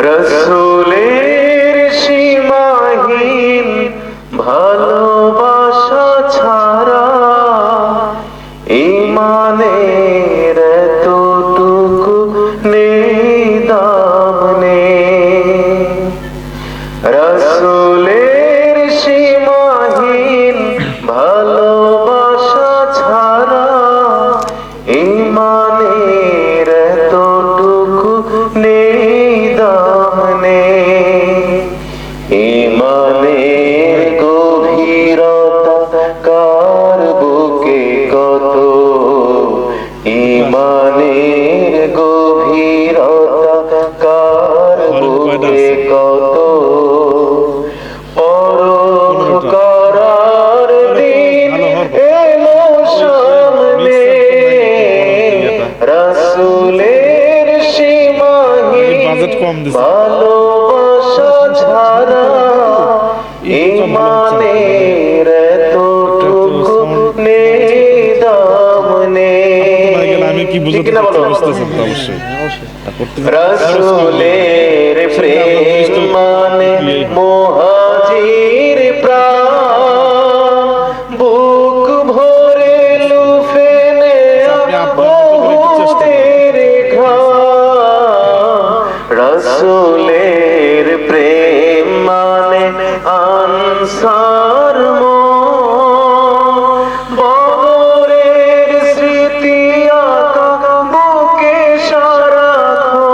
রসুলের সীমাহীন ভালোবাসা ছাড়া ঈমানের এতটুকু নেই দাম নেই। রসুলের সীমাহীন ভালোবাসা ছাড়া ঈমানের এতটুকু নেই দাম নেই। ঈমানের গভীরতা কার বুকে কত, ঈমানের গভীরতা কার বুকে কত, পরখ করার দিন এলো সামনে। রাসূলের সীমাহীন ভালোবাসা ছাড়া ঈমানের এতটুকু নেই দাম নেই। ঠিক না বলো? রাসূলের প্রেম মানে মুহাজির প্রাণ, বুক ভরে লুফে নেয়া উহুদের ঘাম। রাসূলের প্রেম মানে আনসার বদরের স্মৃতি আঁকা বুকে সারাক্ষণ,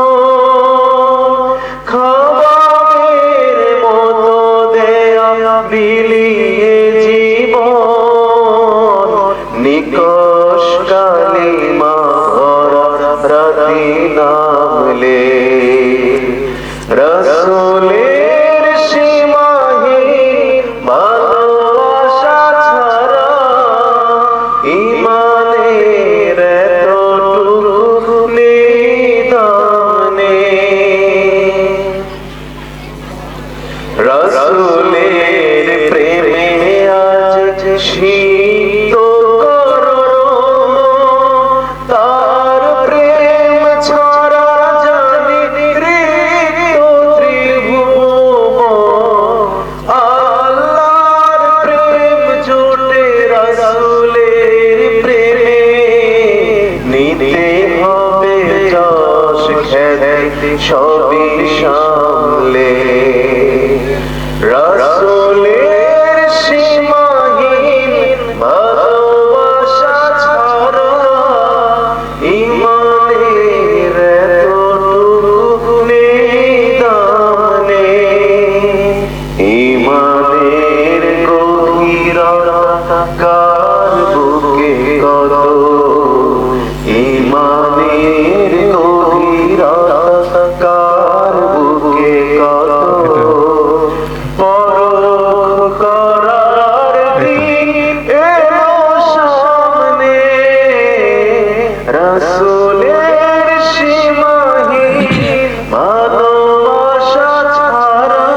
খাবারের মতো দেয়া বিলিয়ে জীবন, নিকষ কালিমা ভরা রাতি নামলে। রাসূলের সীমাহীন ভালোবাসা ছাড়া ঈমানের এতটুকু নেই দাম নেই। রাসূলের প্রেমে আজ শীত গরম, তার প্রেম ছাড়া জানি রিক্ত ত্রিভুবন। আল্লাহর প্রেম জোটে রাসূলের প্রেমে, নিতে হবে যশ খ্যাতি সবই সামলে। রাসূলের সীমাহীন ভালোবাসা ছাড়া ঈমানের এতটুকু নেই দাম নেই। ঈমানের গভীরতা কার বুকে কত, ঈমানের গভীরতা কার বুকে কত, পরখ করার দিন এলো সামনে। রাসূলের সীমাহীন ভালোবাসা ছাড়া